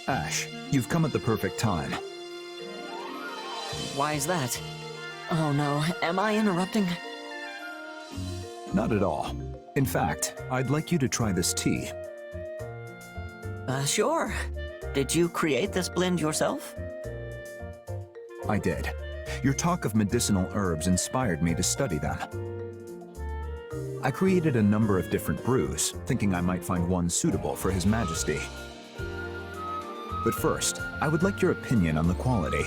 Ashe, you've come at the perfect time. Why is that? Oh no, am I interrupting? Not at all. In fact, I'd like you to try this tea. Sure. Did you create this blend yourself? I did. Your talk of medicinal herbs inspired me to study them. I created a number of different brews, thinking I might find one suitable for His Majesty. But first, I would like your opinion on the quality.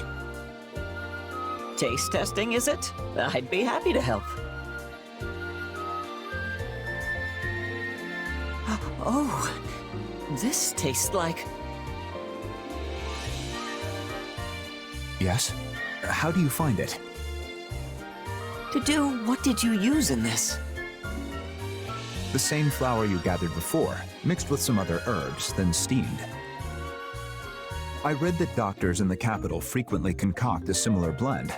Taste testing, is it? I'd be happy to help. Oh, this tastes like... Yes? How do you find it? What did you use in this? The same flour you gathered before, mixed with some other herbs, then steamed. I read that doctors in the capital frequently concoct a similar blend.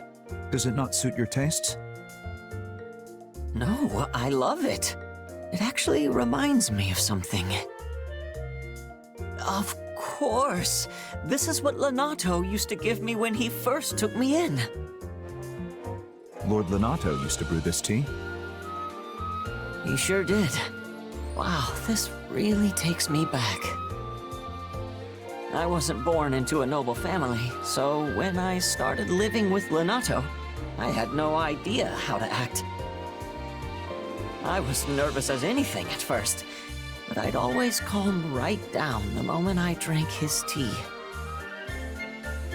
Does it not suit your tastes? No, I love it. It actually reminds me of something. Of course! This is what Lenato used to give me when he first took me in. Lord Lenato used to brew this tea? He sure did. Wow, this really takes me back. I wasn't born into a noble family, so when I started living with Lenato, I had no idea how to act. I was nervous as anything at first, but I'd always calm right down the moment I drank his tea.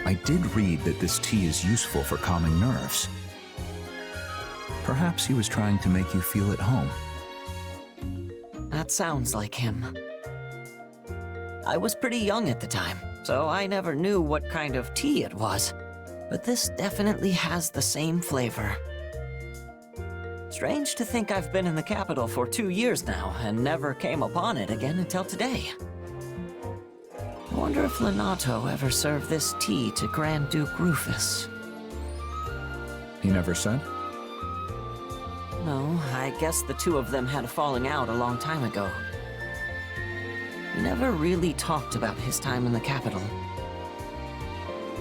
I did read that this tea is useful for calming nerves. Perhaps he was trying to make you feel at home. That sounds like him. I was pretty young at the time, so I never knew what kind of tea it was. But this definitely has the same flavor. Strange to think I've been in the capital for 2 years now and never came upon it again until today. I wonder if Lenato ever served this tea to Grand Duke Rufus. He never said? No, I guess the two of them had a falling out a long time ago. He never really talked about his time in the capital.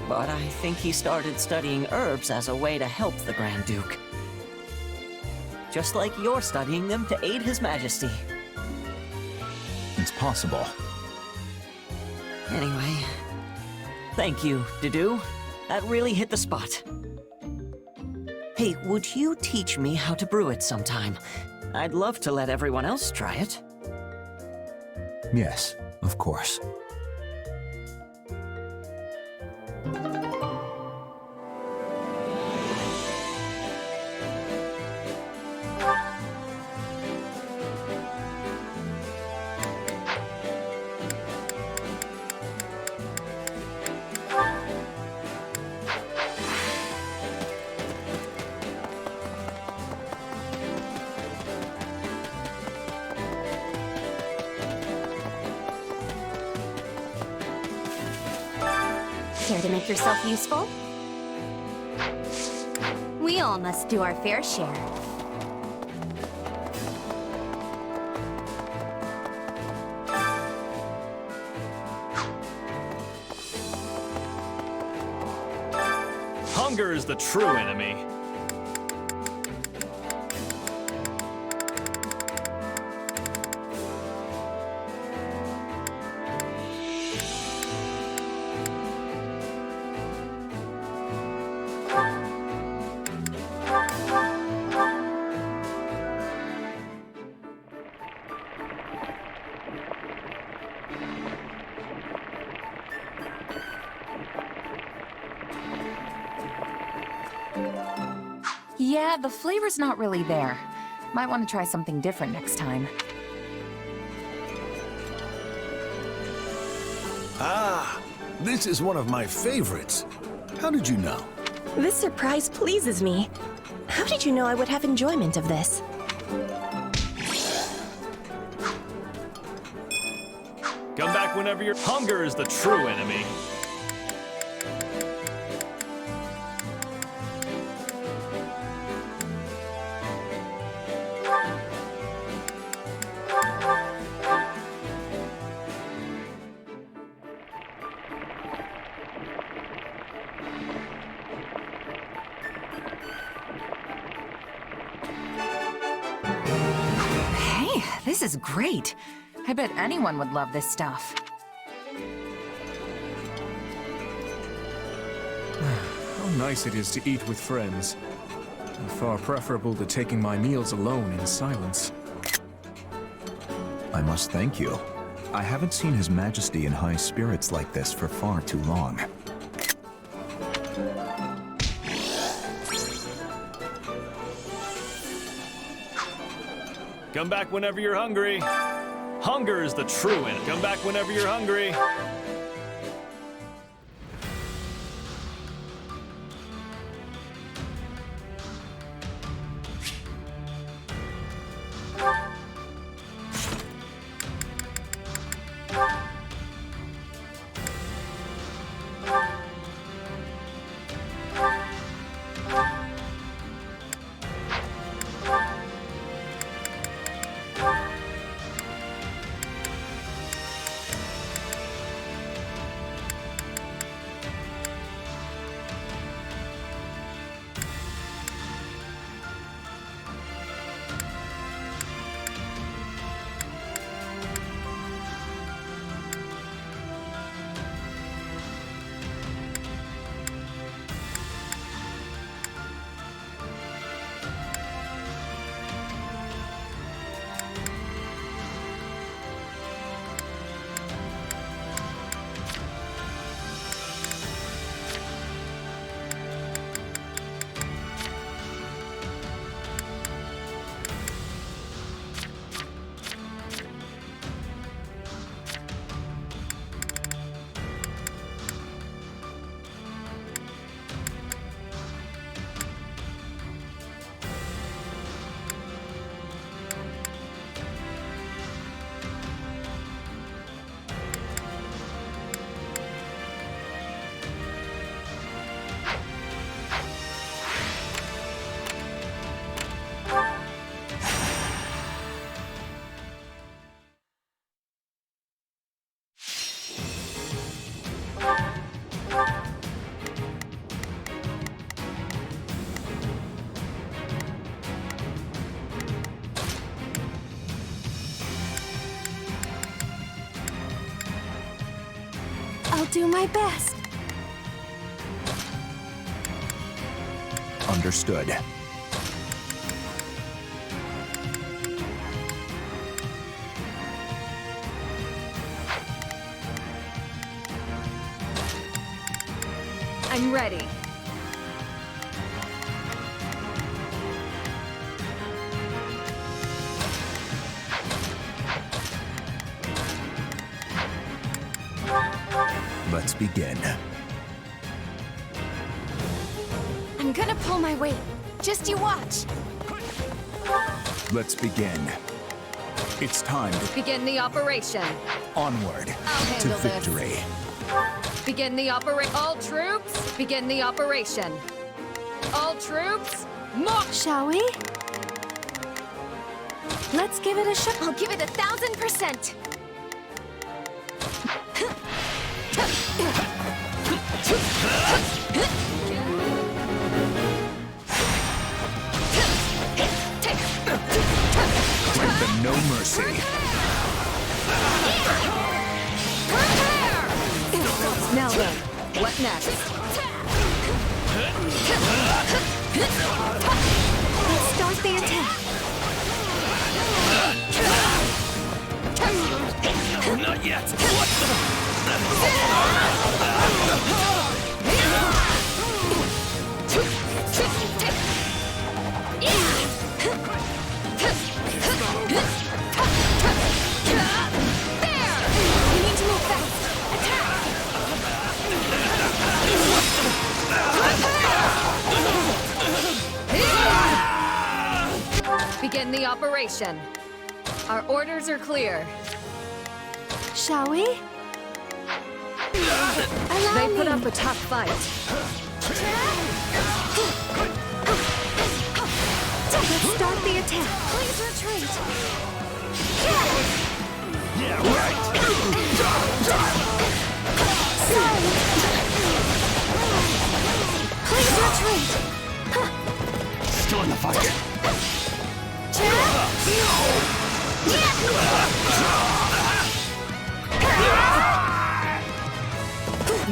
But I think he started studying herbs as a way to help the Grand Duke. Just like you're studying them to aid His Majesty. It's possible. Anyway, thank you, Dedue. That really hit the spot. Hey, would you teach me how to brew it sometime? I'd love to let everyone else try it. Yes, of course. Care to make yourself useful? We all must do our fair share. Hunger is the true enemy. Yeah, the flavor's not really there. Might want to try something different next time. Ah, this is one of my favorites. How did you know? This surprise pleases me. How did you know I would have enjoyment of this? Come back whenever your hunger is the true enemy. This is great. I bet anyone would love this stuff. How nice it is to eat with friends. Far preferable to taking my meals alone in silence. I must thank you. I haven't seen His Majesty in high spirits like this for far too long. Come back whenever you're hungry. Hunger is the true end. Come back whenever you're hungry. I'll do my best. Understood. I'm ready. Let's begin. I'm gonna pull my weight. Just you watch. Let's begin. It's time to Begin the operation. onward I'll to handle this. victory. Begin the operation. All troops, begin the operation. All troops, march! Shall we? Let's give it a shot. I'll give it 1,000%. Grant them no mercy. Now then, what next? Let's start the attack. Not yet. We need to move fast. Begin the operation. Our orders are clear. Shall we? Allow They me. put up a tough fight. Let's start the attack. Please retreat. Yeah, right. Please retreat. Still in the fight.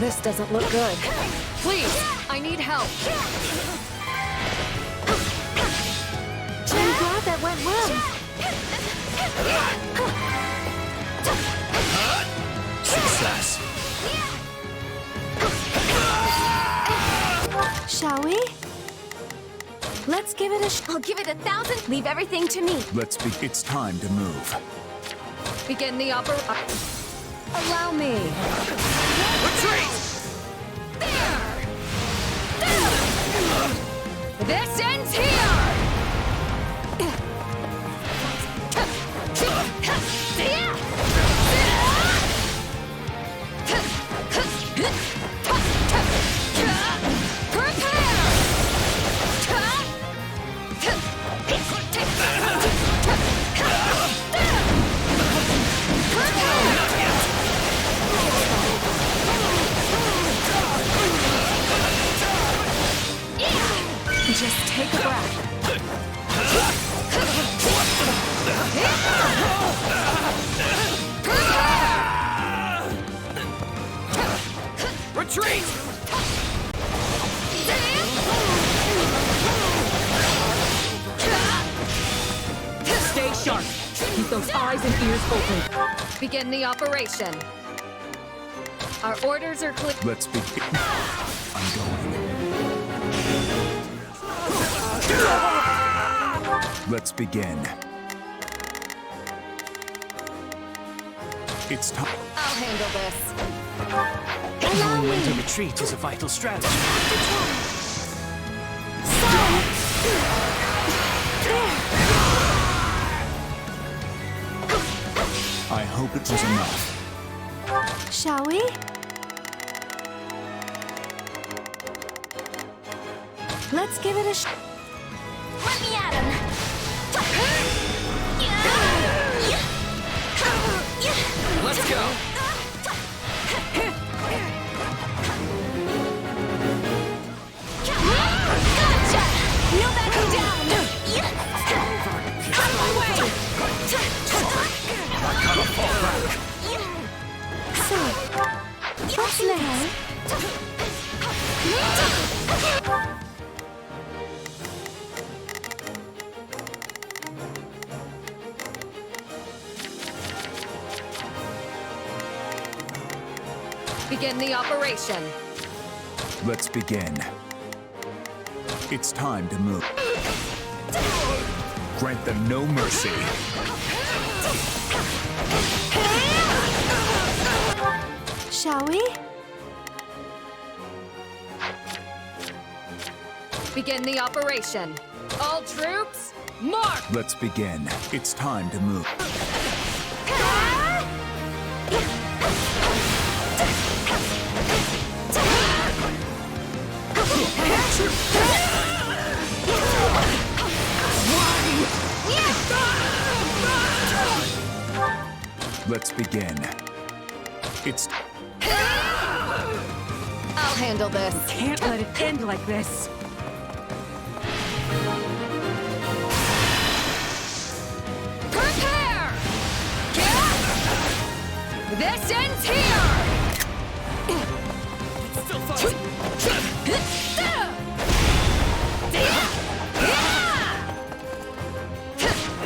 This doesn't look good. Please, I need help. I'm glad that went well. Success. Shall we? Let's give it a I'll give it 1,000. Leave everything to me. It's time to move. Begin the Allow me. Retreat! This ends here! Just take a breath. Retreat! Stay sharp. Keep those eyes and ears open. Begin the operation. Our orders are clear. Let's begin. I'm going. Let's begin. It's time. I'll handle this. Allow me. To retreat is a vital strategy. I hope it was enough. Shall we? Let's give it a shot. Let me at him. Let's go! Gotcha! No backing down! Out of my way! So, what's next? Begin the operation. Let's begin. It's time to move. Grant them no mercy. Shall we? Begin the operation. All troops, march! Let's begin. It's time to move. Let's begin. It's I'll handle this. Can't let it end like this. Prepare! This ends here! Still fighting!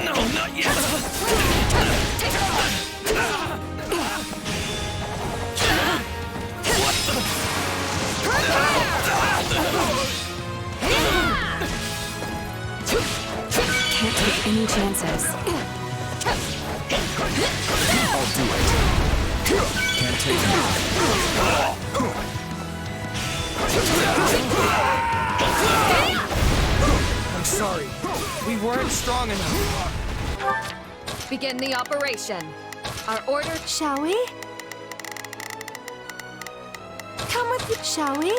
No, not yet! Can't take any chances. I'll do it. Can't take it. I'm sorry. We weren't strong enough. Begin the operation. Our order. Shall we? Come with me, shall we?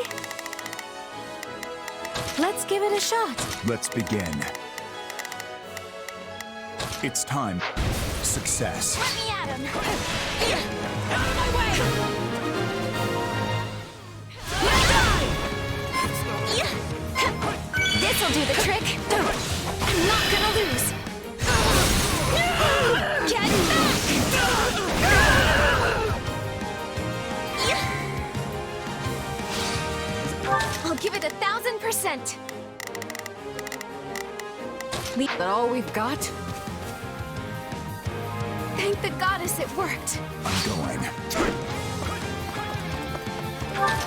Let's give it a shot. Let's begin. It's time. Success. Let me at him. Out of my way! This'll do the trick. I'm not gonna lose. Get back! I'll give it 1000%. Is that all we've got? Thank the goddess it worked. I'm going.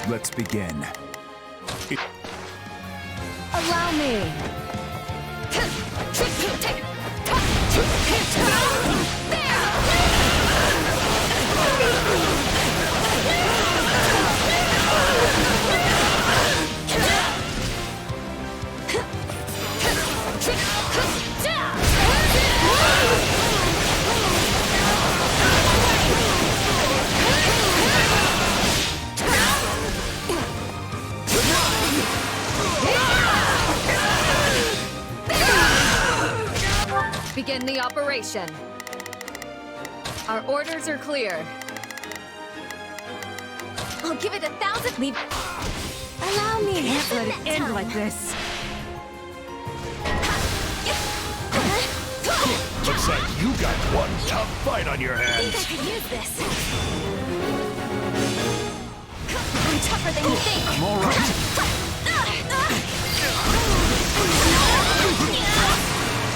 Let's begin. Allow me. Begin the operation. Our orders are clear. I'll give it 1000. Leave. Allow me. Can't let it end like this. Looks like you got one tough fight on your I hands. think I could use this. I'm tougher than you think. I'm all right.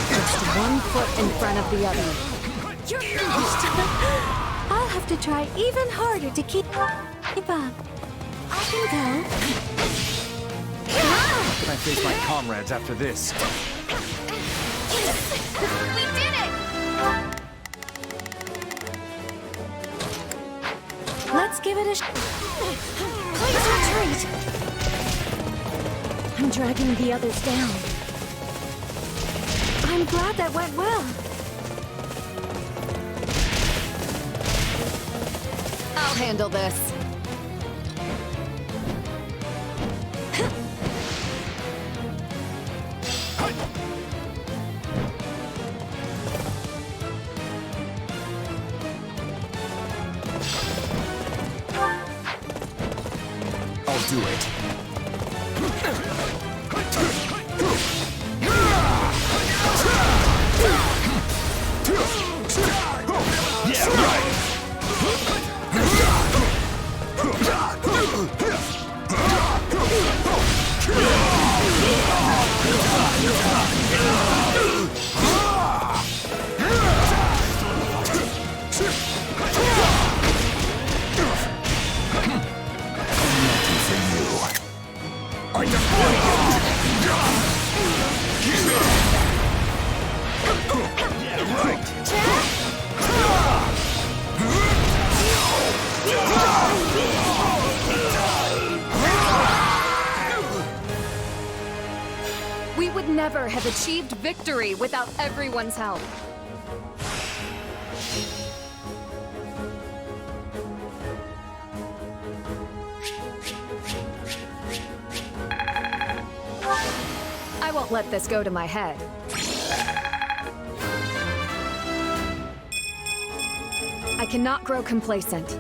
Just one foot in front of the other. You're finished. I'll have to try even harder to keep up. I can go. Can I face my comrades after this? We did it! Let's give it a Please retreat! I'm dragging the others down. I'm glad that went well. I'll handle this. I'll do it. Yeah, right. We would never have achieved victory without everyone's help. I won't let this go to my head. I cannot grow complacent.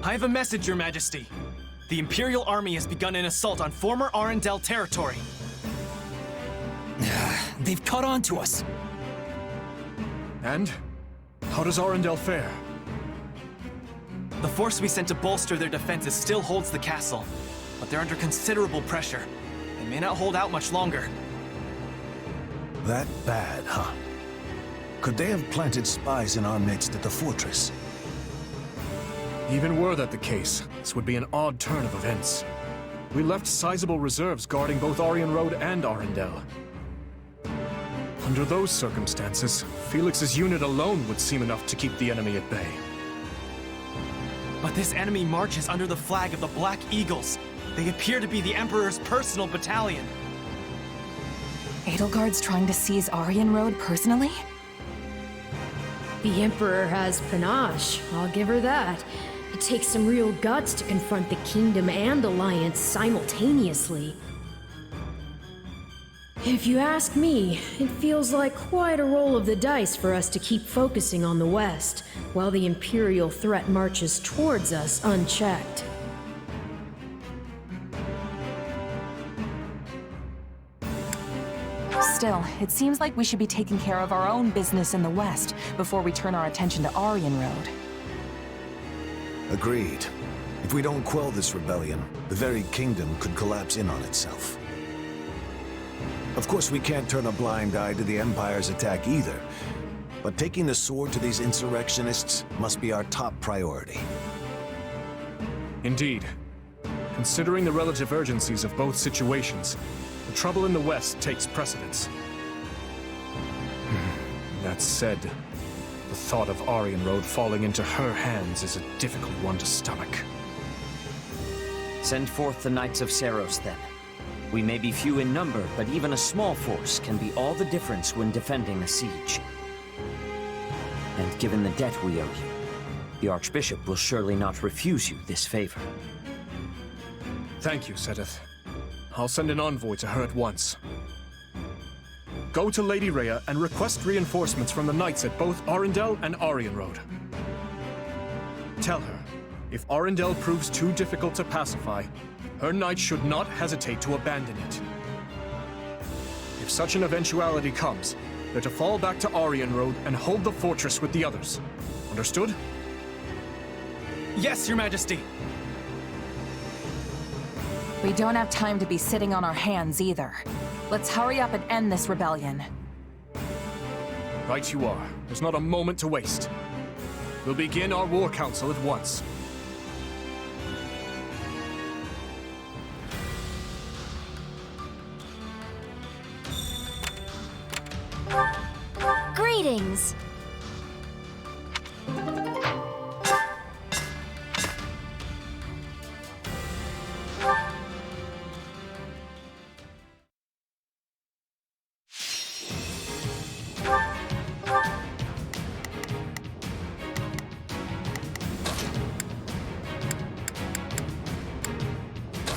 I have a message, Your Majesty. The Imperial Army has begun an assault on former Arundel territory. They've caught on to us. And? How does Arundel fare? The force we sent to bolster their defenses still holds the castle, but they're under considerable pressure. They may not hold out much longer. That bad, huh? Could they have planted spies in our midst at the fortress? Even were that the case, this would be an odd turn of events. We left sizable reserves guarding both Aryan Road and Arundel. Under those circumstances, Felix's unit alone would seem enough to keep the enemy at bay. But this enemy marches under the flag of the Black Eagles. They appear to be the Emperor's personal battalion. Edelgard's trying to seize Aryan Road personally? The Emperor has panache, I'll give her that. It takes some real guts to confront the Kingdom and Alliance simultaneously. If you ask me, it feels like quite a roll of the dice for us to keep focusing on the West, while the Imperial threat marches towards us unchecked. Still, it seems like we should be taking care of our own business in the West before we turn our attention to Aryan Road. Agreed. If we don't quell this rebellion, the very kingdom could collapse in on itself. Of course, we can't turn a blind eye to the Empire's attack either, but taking the sword to these insurrectionists must be our top priority. Indeed. Considering the relative urgencies of both situations, the trouble in the West takes precedence. That said, the thought of Aryan Road falling into her hands is a difficult one to stomach. Send forth the Knights of Seros, then. We may be few in number, but even a small force can be all the difference when defending a siege. And given the debt we owe you, the Archbishop will surely not refuse you this favor. Thank you, Sedith. I'll send an envoy to her at once. Go to Lady Rhea and request reinforcements from the Knights at both Arundel and Aryan Road. Tell her, if Arundel proves too difficult to pacify, her knights should not hesitate to abandon it. If such an eventuality comes, they're to fall back to Aryan Road and hold the fortress with the others. Understood? Yes, Your Majesty! We don't have time to be sitting on our hands either. Let's hurry up and end this rebellion. Right you are. There's not a moment to waste. We'll begin our war council at once. Greetings!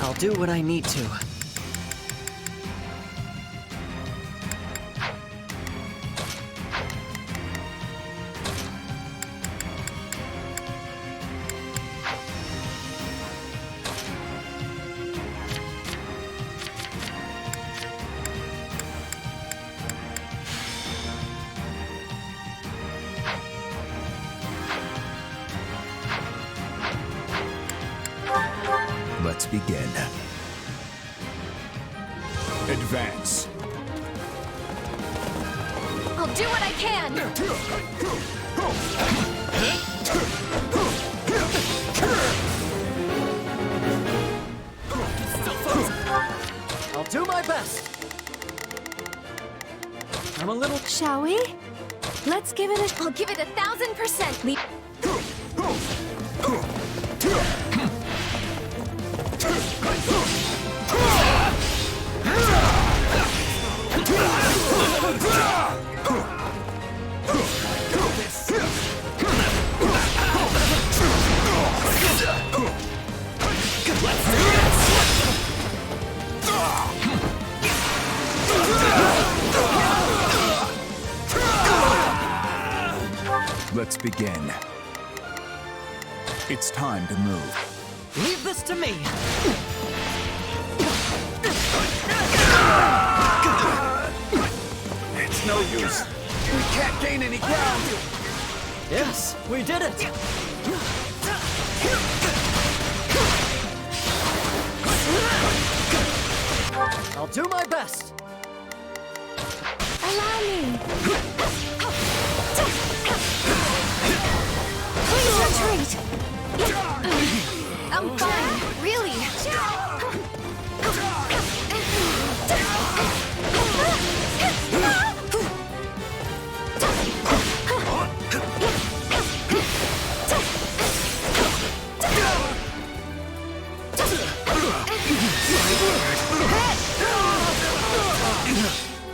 I'll do what I need to. Let's begin. Advance. I'll do what I can! I'll do my best. I'm a little... Shall we? Let's give it a... I'll give it 1000%! Let's begin. It's time to move. Leave this to me! It's no use. We can't gain any ground. Yes, we did it! I'll do my best! Allow me. Please retreat! I'm fine, really!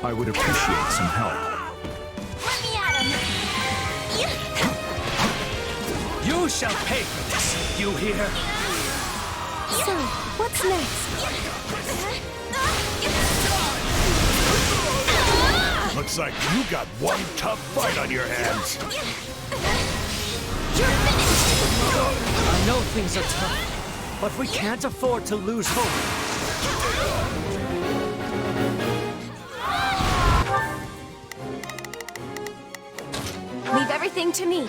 I would appreciate some help. Let me at him! You shall pay for this! you here? So, what's next? Looks like you got one tough fight on your hands. I know things are tough, but we can't afford to lose hope. Leave everything to me.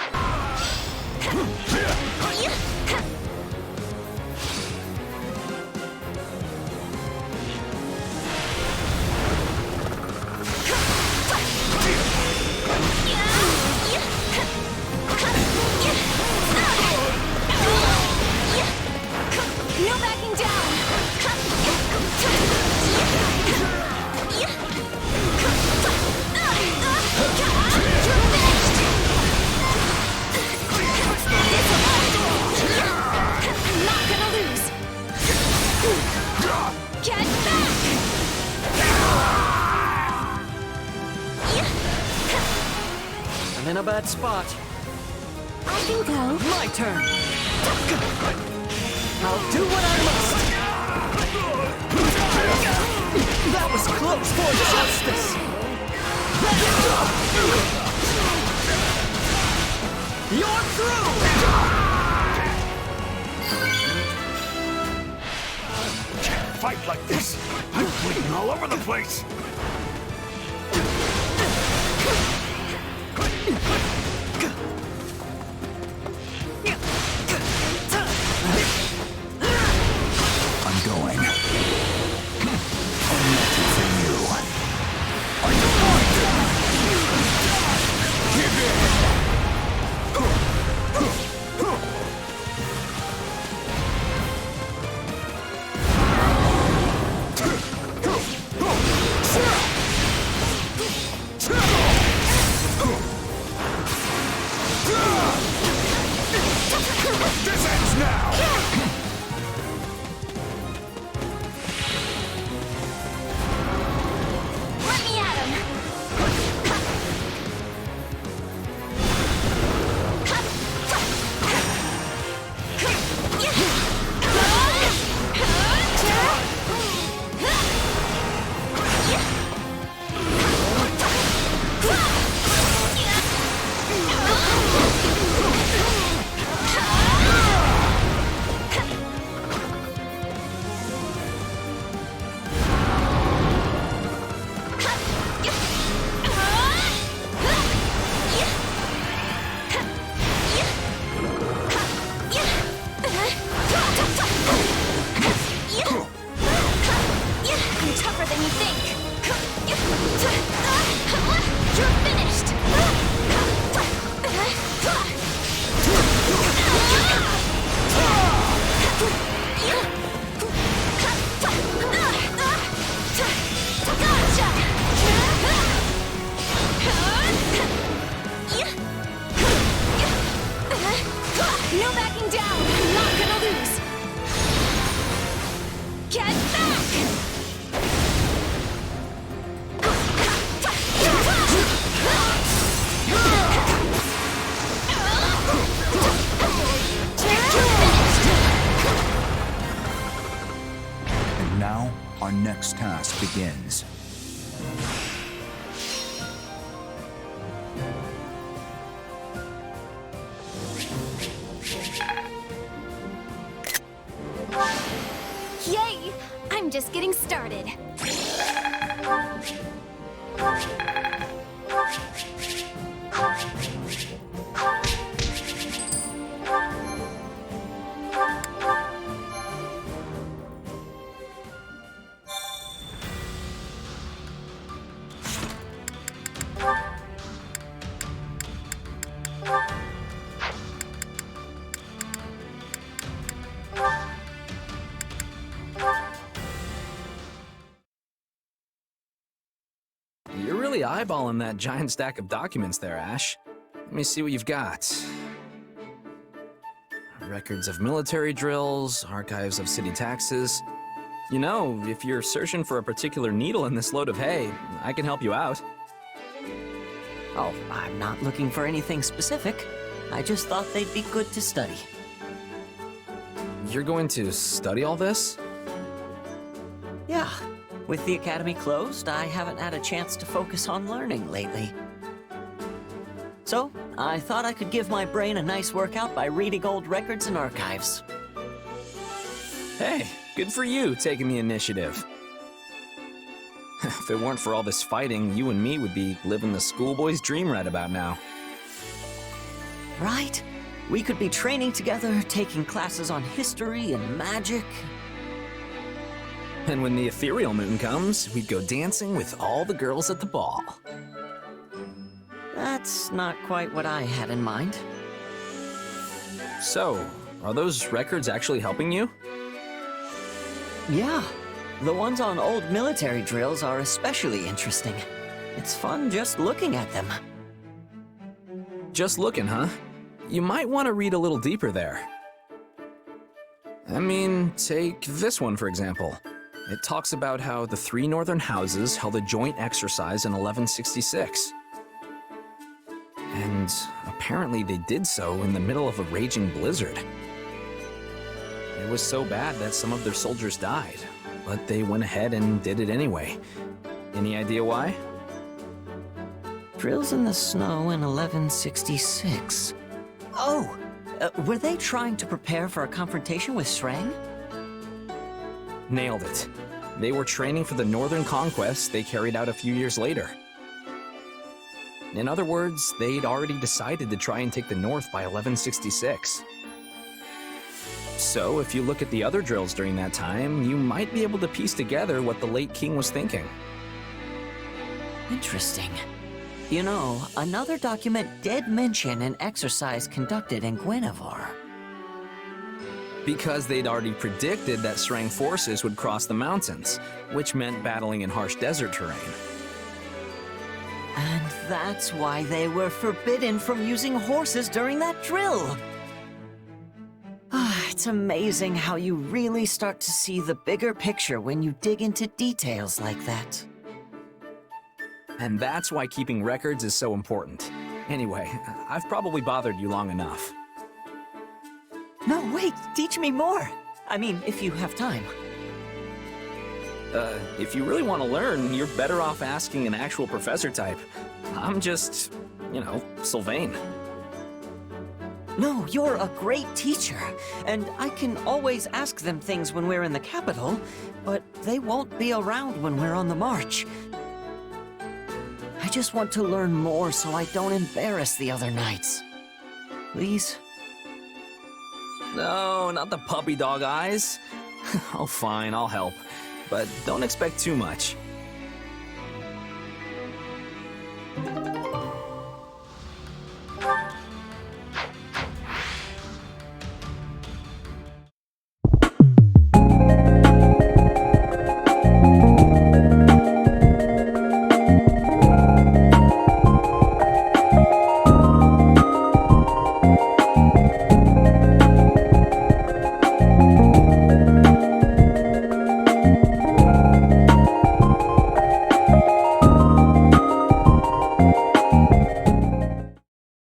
No backing down. I'm not gonna lose. Get back! I'm in a bad spot. I can go. My turn. I'll do what I must. That was close for justice. You're through! Can't fight like this. I'm bleeding all over the place. I'm going. I'm nothing for you. Are you going to? Give in! This ends now! Let me at him. I'm tougher than you think. You're finished. No backing down. I'm not gonna lose. Get back! And now, our next task begins. Yay! I'm just getting started. You're really eyeballing that giant stack of documents there, Ashe. Let me see what you've got. Records of military drills, archives of city taxes. You know, if you're searching for a particular needle in this load of hay, I can help you out. Oh, I'm not looking for anything specific. I just thought they'd be good to study. you're going to study all this? Yeah. With the academy closed, I haven't had a chance to focus on learning lately. So, I thought I could give my brain a nice workout by reading old records and archives. Hey, good for you taking the initiative. If it weren't for all this fighting, you and me would be living the schoolboy's dream right about now. Right? We could be training together, taking classes on history and magic. And when the ethereal moon comes, we'd go dancing with all the girls at the ball. That's not quite what I had in mind. So, are those records actually helping you? Yeah. The ones on old military drills are especially interesting. It's fun just looking at them. Just looking, huh? You might want to read a little deeper there. I mean, take this one for example. It talks about how the 3 northern houses held a joint exercise in 1166. And apparently they did so in the middle of a raging blizzard. It was so bad that some of their soldiers died, but they went ahead and did it anyway. Any idea why? Drills in the snow in 1166. Oh! Were they trying to prepare for a confrontation with Shrang? Nailed it. They were training for the northern conquest they carried out a few years later. In other words, they'd already decided to try and take the north by 1166. So, if you look at the other drills during that time, you might be able to piece together what the late king was thinking. Interesting. You know, another document did mention an exercise conducted in Guinevere. Because they'd already predicted that Shrang forces would cross the mountains, which meant battling in harsh desert terrain. And that's why they were forbidden from using horses during that drill. It's amazing how you really start to see the bigger picture when you dig into details like that. And that's why keeping records is so important. Anyway, I've probably bothered you long enough. No, wait, teach me more. I mean, if you have time. If you really want to learn, you're better off asking an actual professor type. I'm just, you know, Sylvain. No, you're a great teacher, and I can always ask them things when we're in the capital, but they won't be around when we're on the march. I just want to learn more so I don't embarrass the other knights. Please? No, not the puppy dog eyes. Oh, fine, I'll help. But don't expect too much.